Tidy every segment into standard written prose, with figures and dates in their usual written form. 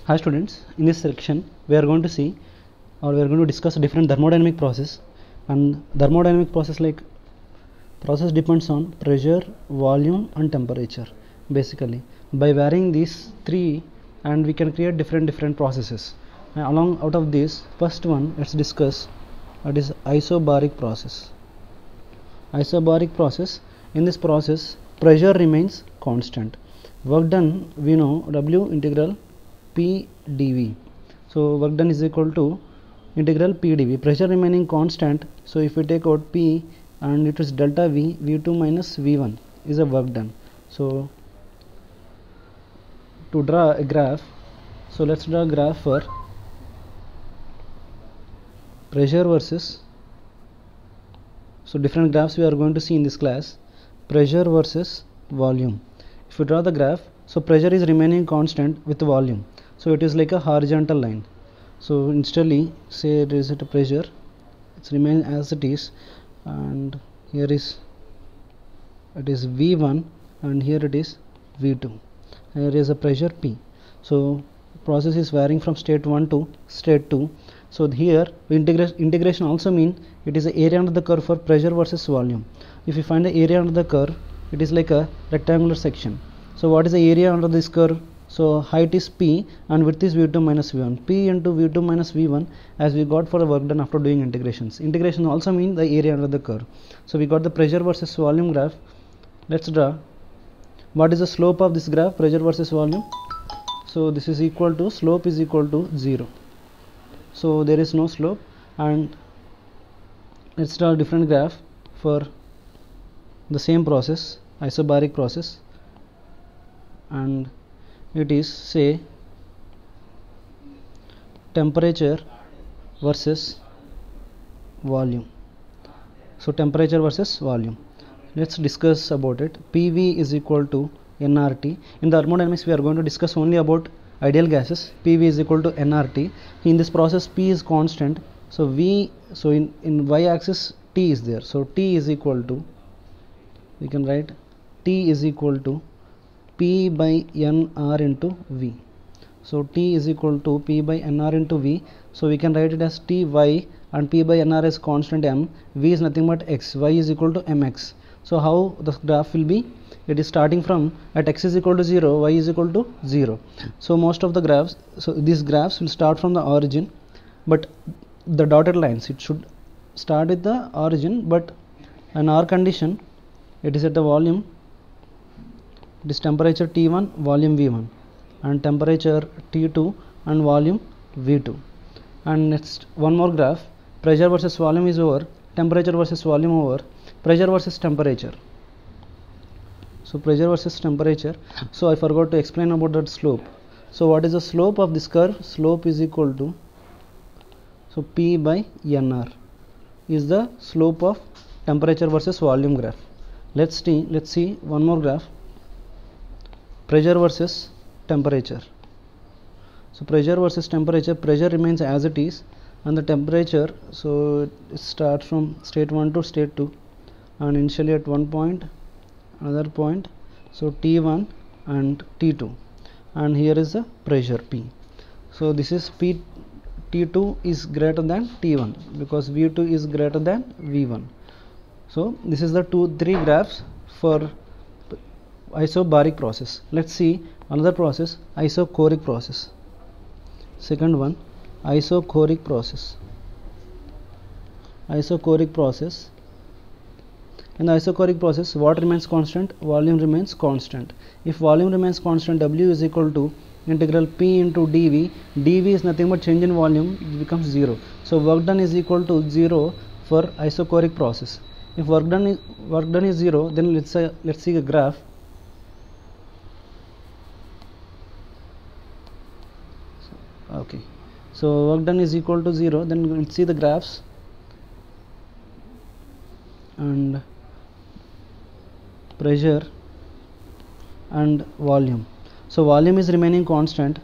Hi students, in this section we are going to see or we are going to discuss different thermodynamic process. And thermodynamic process, like process depends on pressure, volume and temperature basically. By varying these three, and we can create different processes. And along out of this, first one let's discuss, that is isobaric process. Isobaric process, in this process pressure remains constant. Work done, we know W integral P dV. So work done is equal to integral P dV. Pressure remaining constant, so if we take out P and it is delta V, V2 minus V1 is a work done. So to draw a graph, so let's draw a graph for pressure versus, so different graphs we are going to see in this class. Pressure versus volume. If you draw the graph, so pressure is remaining constant with volume, so it is like a horizontal line. So instantly say there is a pressure, it's remain as it is, and here is it is V1 and here it is V2. Here is a pressure P. So process is varying from state 1 to state 2. So here integration also mean it is the area under the curve for pressure versus volume. If you find the area under the curve, it is like a rectangular section. So what is the area under this curve? So height is P and width is V2 minus V1. P into V2 minus V1 as we got for the work done after doing integrations. Integration also mean the area under the curve. So we got the pressure versus volume graph. Let's draw. What is the slope of this graph, pressure versus volume? So this is equal to, slope is equal to 0. So there is no slope. And let's draw a different graph for the same process, isobaric process, and it is say temperature versus volume. So temperature versus volume, let's discuss about it. PV is equal to nRT. In the thermodynamics we are going to discuss only about ideal gases. PV is equal to nRT. In this process P is constant, so V, so in y axis T is there, so T is equal to, we can write T is equal to P by nR into V. So T is equal to P by nR into V. So we can write it as Ty, and P by nR is constant m, V is nothing but x, y is equal to mx. So how the graph will be? It is starting from at x is equal to 0, y is equal to 0. So most of the graphs, so these graphs will start from the origin, but the dotted lines, it should start with the origin, but an R condition, it is at the volume, it is temperature T1, volume V1, and temperature T2 and volume V2. And next one more graph, pressure versus volume is over, temperature versus volume over, pressure versus temperature. So pressure versus temperature. So I forgot to explain about that slope. So what is the slope of this curve? Slope is equal to, so P by nR is the slope of temperature versus volume graph. Let's see one more graph, pressure versus temperature. So pressure versus temperature, pressure remains as it is, and the temperature, so it starts from state 1 to state 2, and initially at one point, another point, so T1 and T2, and here is the pressure P. So this is P, T2 is greater than T1 because V2 is greater than V1. So this is the 2-3 graphs for isobaric process. Let's see another process, isochoric process. Second one, isochoric process. Isochoric process. In the isochoric process, what remains constant? Volume remains constant. If volume remains constant, W is equal to integral P into dV. dV is nothing but change in volume, it becomes 0. So work done is equal to 0 for isochoric process. If work done is 0, then let's see a graph. Okay, so work done is equal to 0, then we'll see the graphs, and pressure and volume. So volume is remaining constant,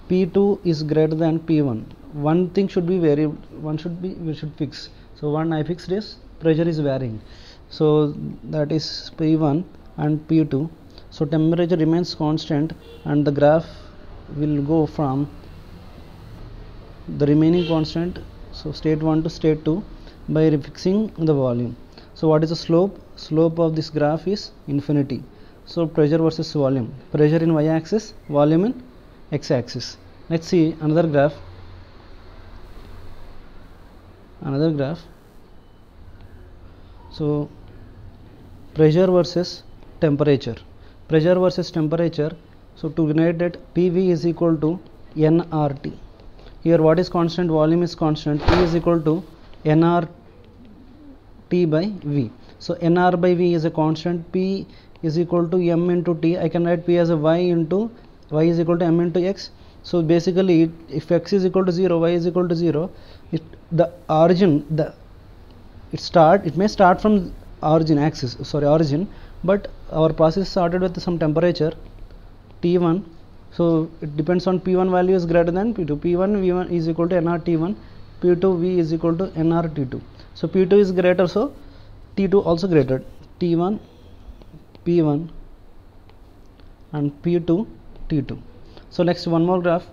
P2 is greater than P1. One thing should be we should fix. So one I fixed is pressure is varying, so that is P1 and P2. So temperature remains constant and the graph will go from the remaining constant, so state 1 to state 2, by fixing the volume. So what is the slope? Slope of this graph is infinity. So pressure versus volume, pressure in y-axis, volume in x-axis. Let's see another graph. So pressure versus temperature. So to denote that, PV is equal to nRT. Here what is constant? Volume is constant. P is equal to nRT by V. So nR by V is a constant. P is equal to m into T. I can write P as a y into y is equal to m into x. So basically, if x is equal to 0, y is equal to 0, it may start from origin, but our process started with some temperature T1. So it depends on P1 value is greater than P2. P1 V1 is equal to nRT1, P2 V is equal to nRT2. So P2 is greater, so T2 also greater. T1 P1 and P2 T2. So next, one more graph.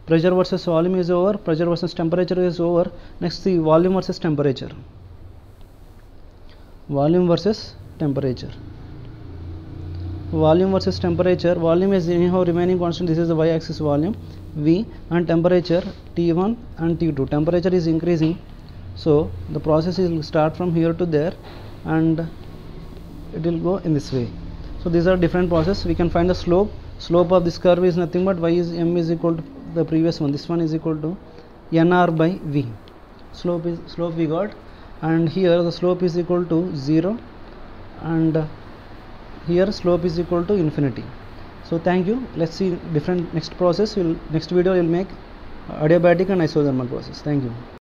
Pressure versus volume is over, pressure versus temperature is over. Next, the volume versus temperature. Volume versus temperature. Volume is anyhow remaining constant. This is the y-axis volume V, and temperature T1 and T2. Temperature is increasing, so the process will start from here to there, and it will go in this way. So these are different processes. We can find the slope. Slope of this curve is nothing but m is equal to the previous one. This one is equal to nR by V. Slope we got, and here the slope is equal to 0, and here slope is equal to infinity. So thank you. Let's see next process. Next video will make adiabatic and isothermal process. Thank you.